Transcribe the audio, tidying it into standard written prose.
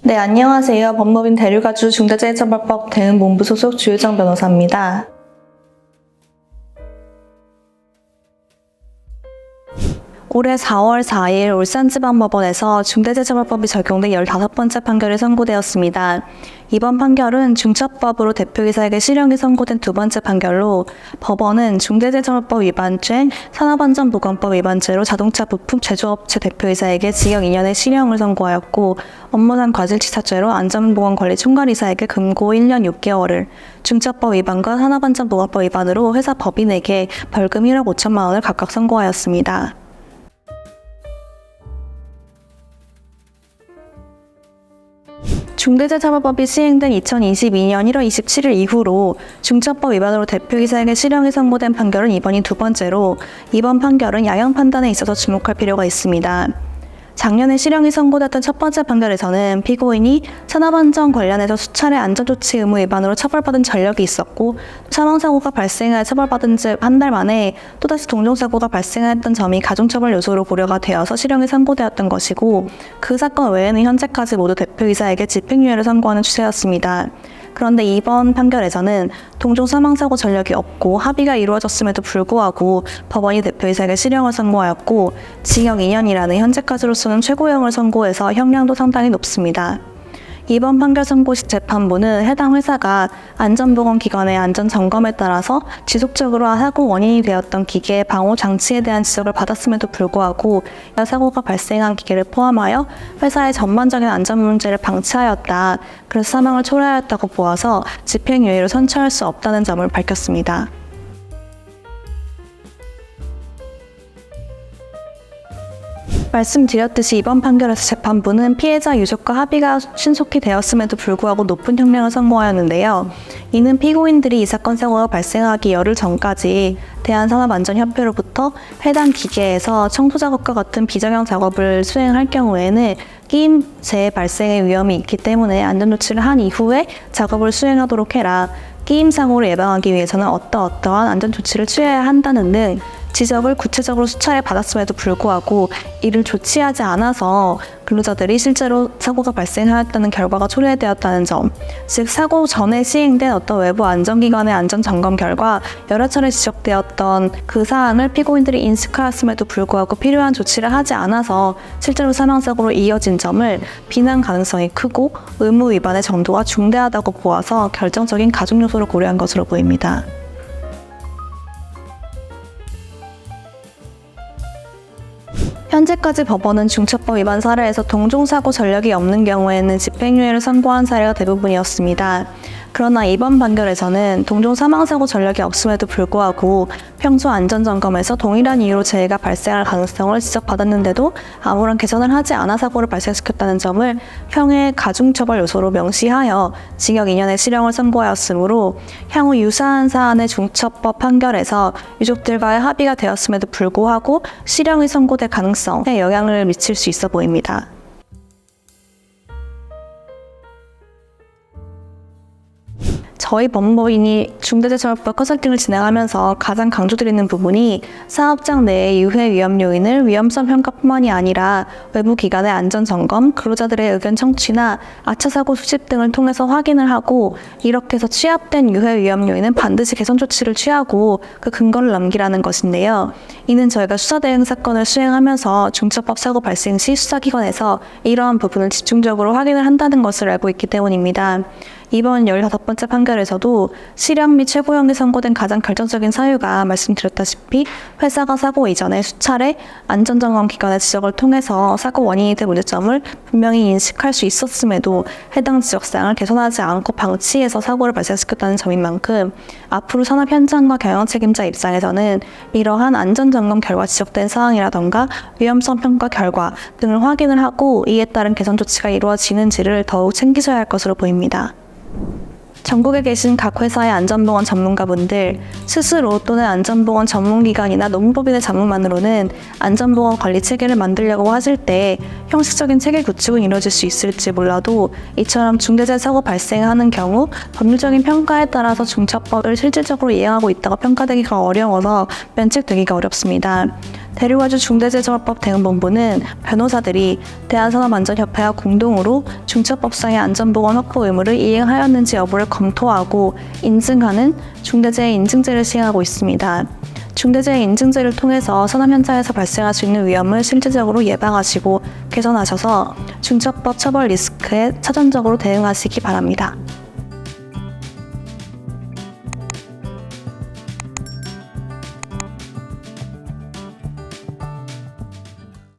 네, 안녕하세요. 법무법인 대류가주 중대재해처벌법 대응본부 소속 주유정 변호사입니다. 올해 4월 4일 울산지방법원에서 중대재해처벌법이 적용된 15번째 판결이 선고되었습니다. 이번 판결은 중처법으로 대표이사에게 실형이 선고된 두 번째 판결로 법원은 중대재해처벌법 위반죄, 산업안전보건법 위반죄로 자동차 부품 제조업체 대표이사에게 징역 2년의 실형을 선고하였고 업무상 과실치사죄로 안전보건관리 총괄이사에게 금고 1년 6개월을, 중처법 위반과 산업안전보건법 위반으로 회사 법인에게 벌금 1억 5천만 원을 각각 선고하였습니다. 중대재해처벌법이 시행된 2022년 1월 27일 이후로 중처법 위반으로 대표이사에게 실형이 선고된 판결은 이번이 두 번째로 이번 판결은 양형 판단에 있어서 주목할 필요가 있습니다. 작년에 실형이 선고됐던 첫 번째 판결에서는 피고인이 산업안전 관련해서 수차례 안전조치 의무 위반으로 처벌받은 전력이 있었고 사망사고가 발생하여 처벌받은 지 한 달 만에 또다시 동종사고가 발생했던 점이 가중처벌 요소로 고려가 되어서 실형이 선고되었던 것이고 그 사건 외에는 현재까지 모두 대표이사에게 집행유예를 선고하는 추세였습니다. 그런데 이번 판결에서는 동종 사망사고 전력이 없고 합의가 이루어졌음에도 불구하고 법원이 대표이사에게 실형을 선고하였고 징역 2년이라는 현재까지로서는 최고형을 선고해서 형량도 상당히 높습니다. 이번 판결 선고 시 재판부는 해당 회사가 안전보건기관의 안전점검에 따라서 지속적으로 사고 원인이 되었던 기계의 방호 장치에 대한 지적을 받았음에도 불구하고 사고가 발생한 기계를 포함하여 회사의 전반적인 안전 문제를 방치하였다. 그래서 사망을 초래하였다고 보아서 집행유예로 선처할 수 없다는 점을 밝혔습니다. 말씀드렸듯이 이번 판결에서 재판부는 피해자 유족과 합의가 신속히 되었음에도 불구하고 높은 형량을 선고하였는데요. 이는 피고인들이 이 사건 사고가 발생하기 열흘 전까지 대한산업안전협회로부터 해당 기계에서 청소 작업과 같은 비정형 작업을 수행할 경우에는 끼임 재해 발생의 위험이 있기 때문에 안전조치를 한 이후에 작업을 수행하도록 해라. 끼임 사고를 예방하기 위해서는 어떠한 안전조치를 취해야 한다는 등 지적을 구체적으로 수차례 받았음에도 불구하고 이를 조치하지 않아서 근로자들이 실제로 사고가 발생하였다는 결과가 초래되었다는 점, 즉 사고 전에 시행된 어떤 외부 안전기관의 안전점검 결과 여러 차례 지적되었던 그 사안을 피고인들이 인식하였음에도 불구하고 필요한 조치를 하지 않아서 실제로 사망사고로 이어진 점을 비난 가능성이 크고 의무 위반의 정도가 중대하다고 보아서 결정적인 가중 요소를 고려한 것으로 보입니다. 현재까지 법원은 중처법 위반 사례에서 동종사고 전력이 없는 경우에는 집행유예를 선고한 사례가 대부분이었습니다. 그러나 이번 판결에서는 동종 사망사고 전력이 없음에도 불구하고 평소 안전점검에서 동일한 이유로 재해가 발생할 가능성을 지적받았는데도 아무런 개선을 하지 않아 사고를 발생시켰다는 점을 형의 가중처벌 요소로 명시하여 징역 2년의 실형을 선고하였으므로 향후 유사한 사안의 중처법 판결에서 유족들과의 합의가 되었음에도 불구하고 실형이 선고될 가능성에 영향을 미칠 수 있어 보입니다. 저희 법무법인이 중대재해처벌법 컨설팅을 진행하면서 가장 강조드리는 부분이 사업장 내의 유해 위험 요인을 위험성 평가뿐만이 아니라 외부 기관의 안전점검, 근로자들의 의견 청취나 아차사고 수집 등을 통해서 확인을 하고 이렇게 해서 취합된 유해 위험 요인은 반드시 개선 조치를 취하고 그 근거를 남기라는 것인데요. 이는 저희가 수사대응 사건을 수행하면서 중처법 사고 발생 시 수사기관에서 이러한 부분을 집중적으로 확인을 한다는 것을 알고 있기 때문입니다. 이번 15번째 판결에서도 실형 및 최고형이 선고된 가장 결정적인 사유가 말씀드렸다시피 회사가 사고 이전에 수차례 안전점검 기관의 지적을 통해서 사고 원인이 된 문제점을 분명히 인식할 수 있었음에도 해당 지적사항을 개선하지 않고 방치해서 사고를 발생시켰다는 점인 만큼 앞으로 산업 현장과 경영 책임자 입장에서는 이러한 안전점검 결과 지적된 사항이라던가 위험성 평가 결과 등을 확인을 하고 이에 따른 개선 조치가 이루어지는지를 더욱 챙기셔야 할 것으로 보입니다. 전국에 계신 각 회사의 안전보건 전문가분들 스스로 또는 안전보건 전문기관이나 노무법인의 자문만으로는 안전보건 관리 체계를 만들려고 하실 때 형식적인 체계 구축은 이루어질 수 있을지 몰라도 이처럼 중대재해 사고 발생하는 경우 법률적인 평가에 따라서 중처법을 실질적으로 이행하고 있다고 평가되기가 어려워서 면책되기가 어렵습니다. 대륙아주 중대재해처벌법 대응본부는 변호사들이 대한산업안전협회와 공동으로 중첩법상의 안전보건 확보 의무를 이행하였는지 여부를 검토하고 인증하는 중대재해 인증제를 시행하고 있습니다. 중대재해 인증제를 통해서 산업 현장에서 발생할 수 있는 위험을 실질적으로 예방하시고 개선하셔서 중첩법 처벌 리스크에 차전적으로 대응하시기 바랍니다.